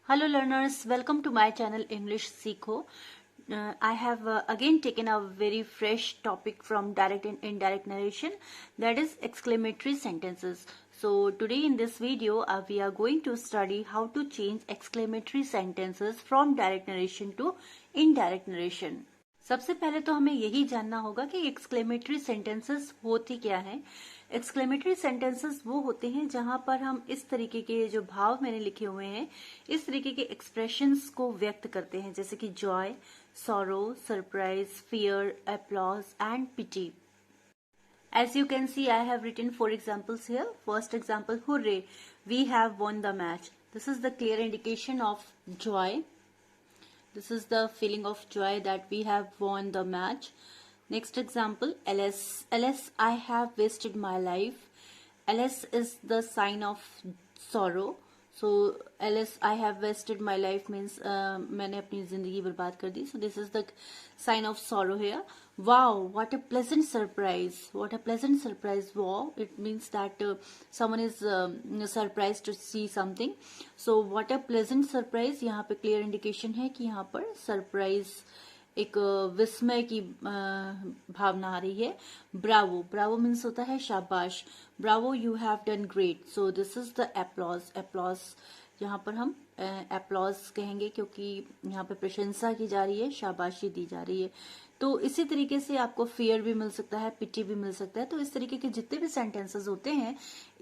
Hello learners, welcome to my channel English Seekho. I have again taken a very fresh topic from direct and indirect narration, that is exclamatory sentences. So today in this video we are going to study how to change exclamatory sentences from direct narration to indirect narration. सबसे पहले तो हमें यही जानना होगा कि exclamatory sentences होती क्या है। एक्सक्लेमेटरी सेंटेंसेस वो होते हैं जहां पर हम इस तरीके के जो भाव मैंने लिखे हुए हैं इस तरीके के एक्सप्रेशंस को व्यक्त करते हैं, जैसे कि joy, sorrow, surprise, fear, applause and pity. As you can see, I have written 4 examples here. First example, hooray, we have won the match. This is the clear indication of joy. This is the feeling of joy that we have won the match. Next example, alas, I have wasted my life. Alas is the sign of sorrow. So alas, I have wasted my life means मैंने अपनी जिंदगी बर्बाद कर दी. So this is the sign of sorrow here. Wow, what a pleasant surprise! What a pleasant surprise! Wow, it means that someone is surprised to see something. So what a pleasant surprise, यहाँ पे clear indication है कि यहाँ पर surprise एक विस्मय की भावना आ रही है. ब्रावो, ब्रावो मीन्स होता है शाबाश. Bravo, you have done great. So this is the applause. Applause यहाँ पर हम एप्लॉज कहेंगे क्योंकि यहाँ पे प्रशंसा की जा रही है, शाबाशी दी जा रही है. तो इसी तरीके से आपको फियर भी मिल सकता है, पिटी भी मिल सकता है. तो इस तरीके के जितने भी सेंटेंसेस होते हैं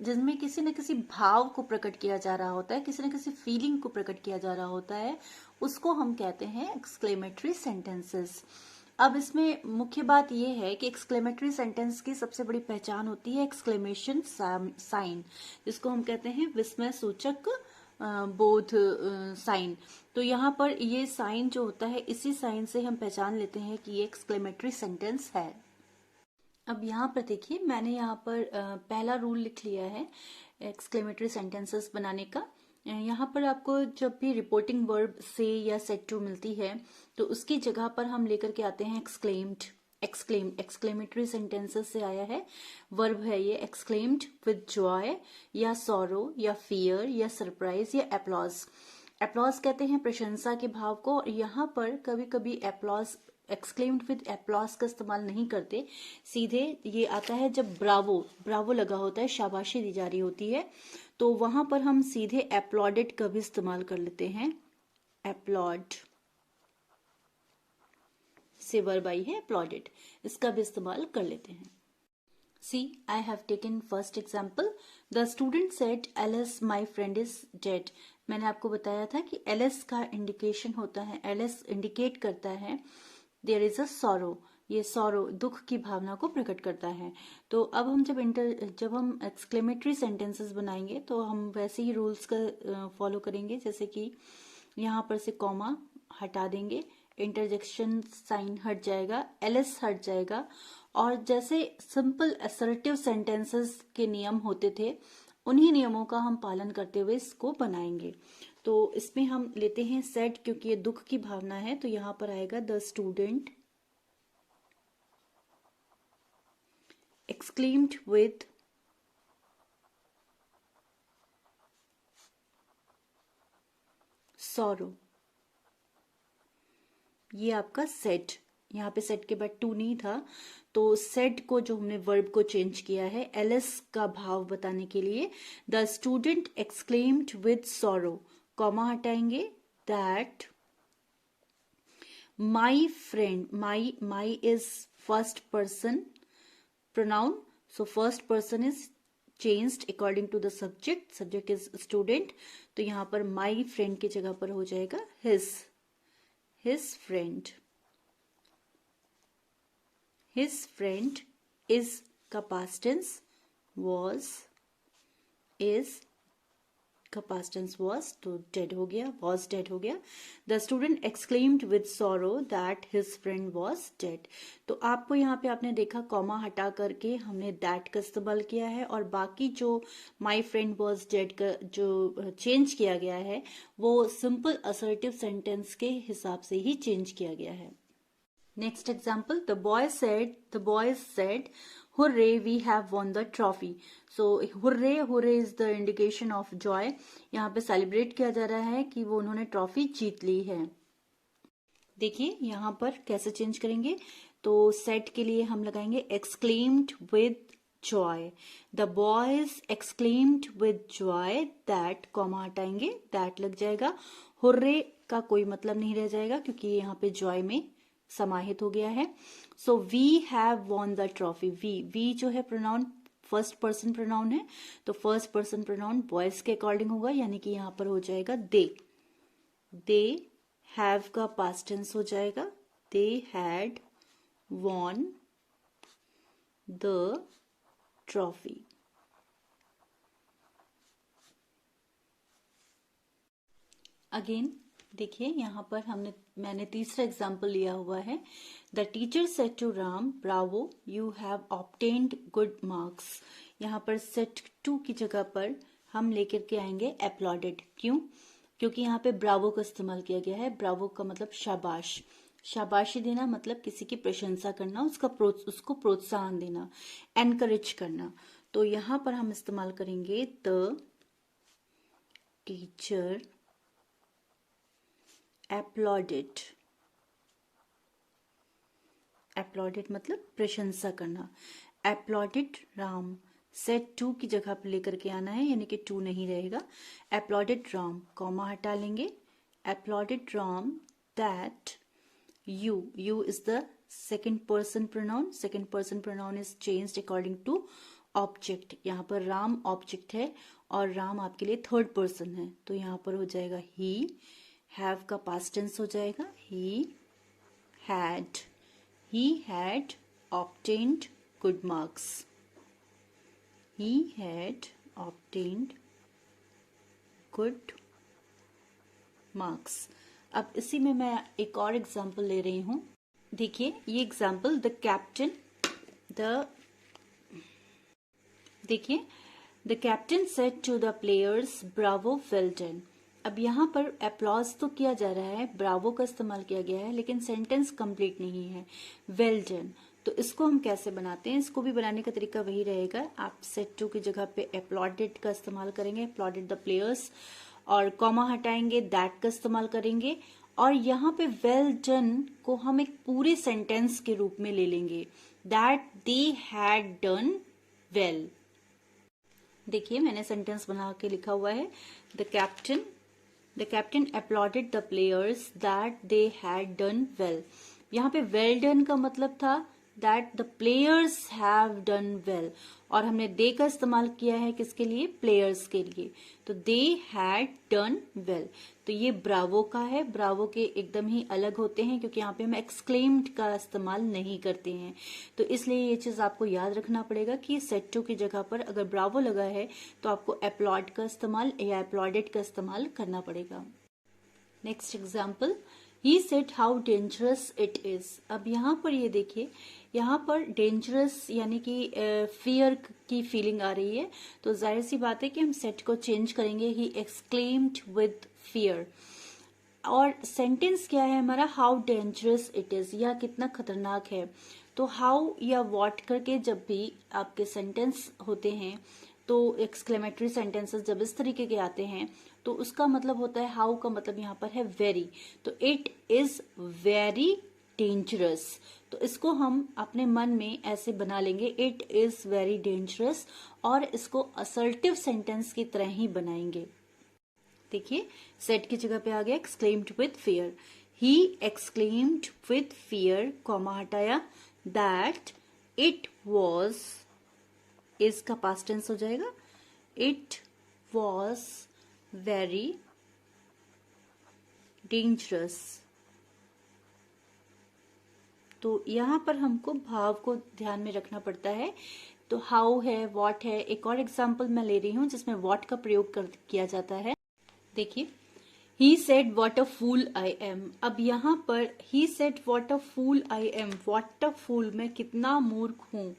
जिनमें किसी न किसी भाव को प्रकट किया जा रहा होता है, किसी न किसी फीलिंग को प्रकट किया जा रहा होता है, उसको हम कहते हैं एक्सक्लेमेटरी सेंटेंसेस. अब इसमें मुख्य बात यह है कि एक्सक्लेमेटरी सेंटेंस की सबसे बड़ी पहचान होती है एक्सक्लेमेशन साइन, जिसको हम कहते हैं विस्मय सूचक बोध साइन. तो यहाँ पर ये साइन जो होता है, इसी साइन से हम पहचान लेते हैं कि ये एक्सक्लेमेटरी सेंटेंस है. अब यहाँ पर देखिए, मैंने यहाँ पर पहला रूल लिख लिया है एक्सक्लेमेटरी सेंटेंसेस बनाने का. यहाँ पर आपको जब भी रिपोर्टिंग वर्ब से या सेट टू मिलती है तो उसकी जगह पर हम लेकर के आते हैं एक्सक्लेम्ड. एक्सक्लेमेटरी सेंटेंसेस से आया है, वर्ब है ये. एक्सक्लेम्ड विद जॉय या सॉरो या फियर या सरप्राइज या एप्लॉज. एप्लॉज कहते हैं प्रशंसा के भाव को, और यहाँ पर कभी कभी एप्लॉज एक्सक्लेम्ड विद एप्लॉज का इस्तेमाल नहीं करते, सीधे ये आता है जब ब्रावो, ब्रावो लगा होता है, शाबाशी दी जा रही होती है, तो वहां पर हम सीधे एप्लॉडेड का भी इस्तेमाल कर लेते हैं. एप्लॉड से वर्ब आई है एप्लॉडेड, इसका भी इस्तेमाल कर लेते हैं. See, I have taken first example. The student said, "Alice, my friend is dead." मैंने आपको बताया था कि Alice का इंडिकेशन होता है, Alice इंडिकेट करता है there is a sorrow. ये sorrow दुख की भावना को प्रकट करता है. तो अब हम जब हम एक्सक्लेमेटरी सेंटेंसेस बनाएंगे तो हम वैसे ही रूल्स का फॉलो करेंगे, जैसे कि यहाँ पर से कॉमा हटा देंगे, इंटरजेक्शन साइन हट जाएगा, एलएस हट जाएगा, और जैसे सिंपल असर्टिव सेंटेंसेस के नियम होते थे उन्हीं नियमों का हम पालन करते हुए इसको बनाएंगे. तो इसमें हम लेते हैं सेड, क्योंकि ये दुख की भावना है, तो यहाँ पर आएगा the student exclaimed with sorrow. ये आपका सेट. यहाँ पे सेट के बाद टू नहीं था, तो सेट को जो हमने वर्ब को चेंज किया है एलएस का भाव बताने के लिए. The student exclaimed with sorrow, comma हटाएंगे, that my friend, my is first person pronoun, so first person is changed according to the subject is student, तो यहाँ पर my friend की जगह पर हो जाएगा his friend. His friend is का past tense, was, is का past tense was, तो dead हो गया, was dead हो गया. The student exclaimed with sorrow that his friend was dead. तो आपको यहाँ पे आपने देखा कॉमा हटा करके हमने that का इस्तेमाल किया है, और बाकी जो my friend was dead का जो चेंज किया गया है वो सिंपल असर्टिव सेंटेंस के हिसाब से ही चेंज किया गया है. Next example, the boys said, hurray we have won the trophy. So hurray, hurray is the indication of joy. यहाँ पे सेलिब्रेट किया जा रहा है कि वो उन्होंने ट्रॉफी जीत ली है। देखिए यहाँ पर कैसे चेंज करेंगे, तो सेट के लिए हम लगाएंगे exclaimed with Joy. The boys exclaimed with Joy that, comma हटाएंगे, दैट लग जाएगा। हुर्रे का कोई मतलब नहीं रह जाएगा क्योंकि यहाँ पे जॉय में समाहित हो गया है। So we have won the trophy. We जो है प्रोनाउन फर्स्ट पर्सन प्रोनाउन है, तो फर्स्ट पर्सन प्रोनाउन बॉयज के अकॉर्डिंग होगा, यानी कि यहाँ पर हो जाएगा दे हैव का पास्ट टेंस हो जाएगा, they had won the trophy. Again देखिए यहाँ पर मैंने तीसरा एग्जाम्पल लिया हुआ है। The teacher said to Ram, bravo you have obtained good marks. यहाँ पर सेट टू की जगह पर हम लेकर के आएंगे अपलॉडेड। क्यों? क्योंकि यहाँ पे ब्रावो का इस्तेमाल किया गया है। ब्रावो का मतलब शाबाश, शाबाशी देना मतलब किसी की प्रशंसा करना, उसको प्रोत्साहन देना, एनकरेज करना। तो यहाँ पर हम इस्तेमाल करेंगे द टीचर applauded। applauded मतलब प्रशंसा करना। applauded राम, सेट टू की जगह पर लेकर के आना है, यानी कि टू नहीं रहेगा। applauded राम, कॉमा हटा लेंगे। applauded Ram that you is the second person pronoun। second person pronoun is changed according to object। यहाँ पर राम ऑब्जेक्ट है और राम आपके लिए थर्ड पर्सन है, तो यहाँ पर हो जाएगा he। हैव का पास्ट टेंस हो जाएगा he had obtained good marks। he had obtained good marks। अब इसी में मैं एक और एग्जाम्पल ले रही हूं। देखिए ये एग्जाम्पल देखिए the captain said to the players bravo well done. अब यहाँ पर अप्लॉज तो किया जा रहा है, ब्रावो का इस्तेमाल किया गया है, लेकिन सेंटेंस कंप्लीट नहीं है। वेल डन, तो इसको हम कैसे बनाते हैं? इसको भी बनाने का तरीका वही रहेगा। आप सेट टू की जगह पे अपलॉडेड का इस्तेमाल करेंगे, अपलॉडेड द प्लेयर्स, और कॉमा हटाएंगे, दैट का इस्तेमाल करेंगे, और यहाँ पे वेल डन को हम एक पूरे सेंटेंस के रूप में ले लेंगे, that they had done well. देखिए मैंने सेंटेंस बना के लिखा हुआ है, The captain applauded the players that they had done well। यहाँ पे well done का मतलब था that the players have done well, और हमने they का इस्तेमाल किया है किसके लिए? players के लिए, तो they had done well। तो ये ब्रावो का है, ब्रावो के एकदम ही अलग होते हैं क्योंकि यहाँ पे हम exclaimed का इस्तेमाल नहीं करते हैं। तो इसलिए ये चीज आपको याद रखना पड़ेगा कि सेट टू की जगह पर अगर ब्रावो लगा है तो आपको अपलॉड का इस्तेमाल या अपलॉडेड का इस्तेमाल करना पड़ेगा। Next example, he said how dangerous it is. अब यहाँ पर ये देखिए, यहाँ पर डेंजरस यानी कि फियर की फीलिंग आ रही है, तो जाहिर सी बात है कि हम सेट को चेंज करेंगे, ही एक्सक्लेम्ड विद फियर। और सेंटेंस क्या है हमारा? हाउ डेंजरस इट इज, यह कितना खतरनाक है। तो हाउ या व्हाट करके जब भी आपके सेंटेंस होते हैं, तो एक्सक्लेमेटरी सेंटेंसेस जब इस तरीके के आते हैं तो उसका मतलब होता है, हाउ का मतलब यहाँ पर है वेरी, तो इट इज वेरी डेंजरस। तो इसको हम अपने मन में ऐसे बना लेंगे, इट इज वेरी डेंजरस, और इसको असर्टिव सेंटेंस की तरह ही बनाएंगे। देखिए सेट की जगह पे आ गया exclaimed with fear, he exclaimed with fear, comma हटाया, दैट इट वॉज, इसका पास्ट टेंस हो जाएगा, इट वॉज वेरी डेंजरस। तो यहां पर हमको भाव को ध्यान में रखना पड़ता है। तो हाउ है, व्हाट है। एक और एग्जांपल मैं ले रही हूं जिसमें व्हाट का प्रयोग किया जाता है। देखिए, he said what a fool I am. अब यहाँ पर he said what a fool I am, what a fool, मैं कितना मूर्ख हूं,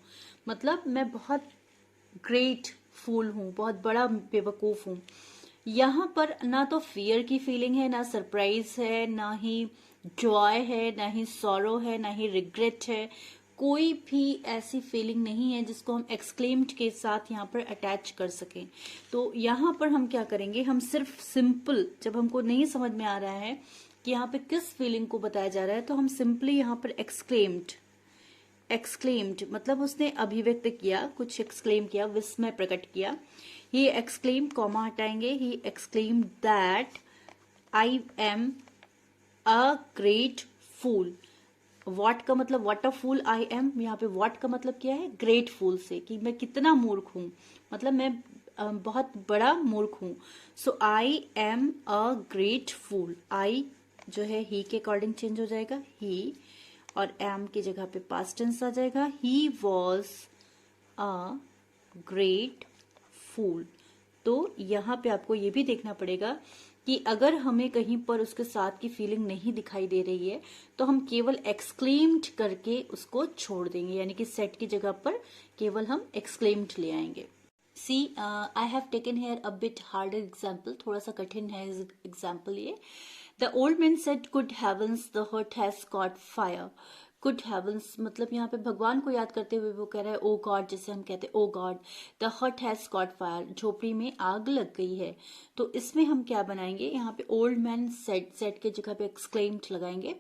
मतलब मैं बहुत ग्रेट फूल हूं, बहुत बड़ा बेवकूफ हूं। यहाँ पर ना तो फियर की फीलिंग है, ना सरप्राइज है, ना ही जॉय है, ना ही सॉरो है, ना ही रिग्रेट है, कोई भी ऐसी फीलिंग नहीं है जिसको हम एक्सक्लेम्ड के साथ यहाँ पर अटैच कर सकें। तो यहाँ पर हम क्या करेंगे, हम सिर्फ सिंपल, जब हमको नहीं समझ में आ रहा है कि यहाँ पे किस फीलिंग को बताया जा रहा है, तो हम सिंपली यहाँ पर एक्सक्लेम्ड मतलब उसने अभिव्यक्त किया, कुछ एक्सक्लेम किया, विस्मय प्रकट किया। ही एक्सक्लेम्ड, कॉमा हटाएंगे, he exclaimed that I am a great fool. What का मतलब what a fool I M, यहाँ पे व्हाट का मतलब क्या है, ग्रेट फूल से, कि मैं कितना मूर्ख हूं, मतलब मैं बहुत बड़ा मूर्ख हूं। सो आई एम अ ग्रेट फूल, आई जो है ही के अकॉर्डिंग चेंज हो जाएगा, ही, और एम की जगह पे पास्ट टेंस आ जाएगा। ही वॉज अ ग्रेट फूल। तो यहाँ पे आपको ये भी देखना पड़ेगा कि अगर हमें कहीं पर उसके साथ की फीलिंग नहीं दिखाई दे रही है तो हम केवल एक्सक्लेम्ड करके उसको छोड़ देंगे, यानी कि सेट की जगह पर केवल हम एक्सक्लेम्ड ले आएंगे। See I have taken here a bit harder example, थोड़ा सा कठिन है एग्जाम्पल ये। The old man said good heavens the heart has caught fire. Good heavens मतलब यहाँ पे भगवान को याद करते हुए वो कह रहा है ओ गॉड, जैसे हम कहते हैं ओ गॉड द हट हैज कॉट फायर, झोपड़ी में आग लग गई है। तो इसमें हम क्या बनाएंगे, यहाँ पे ओल्ड मैन सेड के जगह पे एक्सक्लेम्ड लगाएंगे।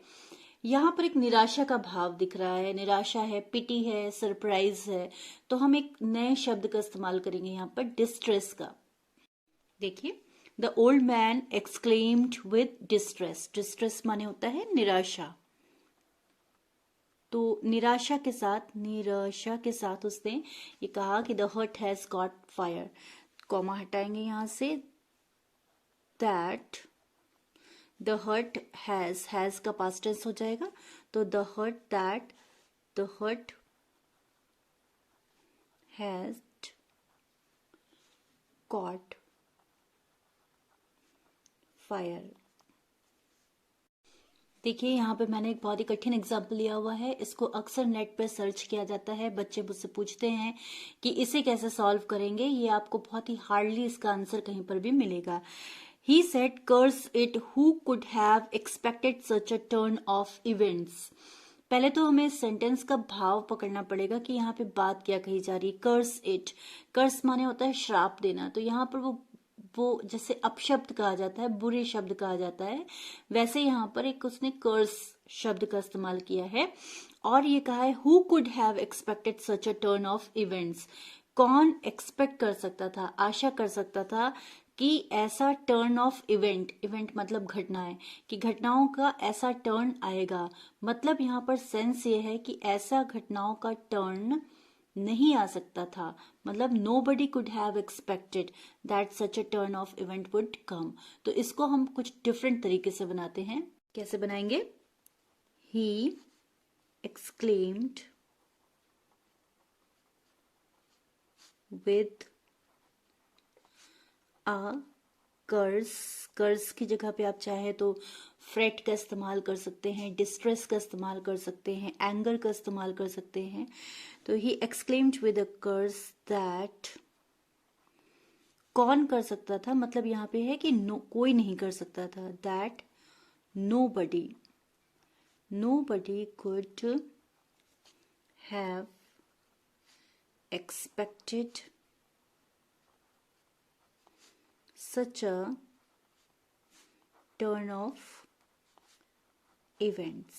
यहाँ पर एक निराशा का भाव दिख रहा है, निराशा है, पिटी है, सरप्राइज है, तो हम एक नए शब्द का इस्तेमाल करेंगे यहाँ पर, डिस्ट्रेस का। देखिए, the old man exclaimed with distress, distress माने होता है निराशा। तो निराशा के साथ उसने ये कहा कि the heart has got fire, comma हटाएंगे यहां से, दैट द हर्ट हैज का पास्ट टेंस हो जाएगा, तो the heart has got fire. देखिए, यहाँ पे मैंने एक बहुत ही कठिन एग्जाम्पल लिया हुआ है, इसको अक्सर नेट पे सर्च किया जाता है, बच्चे मुझसे पूछते हैं कि इसे कैसे सॉल्व करेंगे, ये आपको बहुत ही हार्डली इसका आंसर कहीं पर भी मिलेगा। He said curse it who could have expected such a turn of events. पहले तो हमें सेंटेंस का भाव पकड़ना पड़ेगा कि यहाँ पे बात क्या कही जा रही है। कर्स इट, कर्स माने होता है श्राप देना, तो यहाँ पर वो जैसे अपशब्द कहा जाता है, बुरे शब्द कहा जाता है, वैसे यहाँ पर एक उसने कर्स शब्द का इस्तेमाल किया है और ये कहा है who could have expected such a turn of events. कौन एक्सपेक्ट कर सकता था, आशा कर सकता था कि ऐसा टर्न ऑफ इवेंट मतलब घटनाएं, कि घटनाओं का ऐसा टर्न आएगा। मतलब यहाँ पर सेंस ये है कि ऐसा घटनाओं का टर्न नहीं आ सकता था, मतलब nobody could have expected that such a turn of event would come। तो इसको हम कुछ डिफरेंट तरीके से बनाते हैं। कैसे बनाएंगे, he exclaimed with a कर्स की जगह पे आप चाहे तो फ्रेट का इस्तेमाल कर सकते हैं, डिस्ट्रेस का इस्तेमाल कर सकते हैं, एंगर का इस्तेमाल कर सकते हैं। तो he exclaimed with a curse that, कौन कर सकता था, मतलब यहाँ पे है कि कोई नहीं कर सकता था, that nobody could have expected such a turn of events।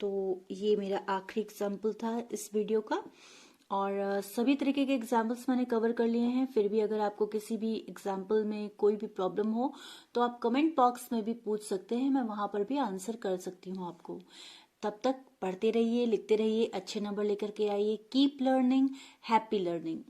तो ये मेरा आखिरी एग्जाम्पल था इस वीडियो का, और सभी तरीके के एग्जाम्पल्स मैंने कवर कर लिए हैं। फिर भी अगर आपको किसी भी एग्जाम्पल में कोई भी प्रॉब्लम हो तो आप कमेंट बॉक्स में भी पूछ सकते हैं, मैं वहां पर भी आंसर कर सकती हूँ आपको। तब तक पढ़ते रहिए, लिखते रहिए, अच्छे नंबर लेकर के आइए। Keep learning, happy learning.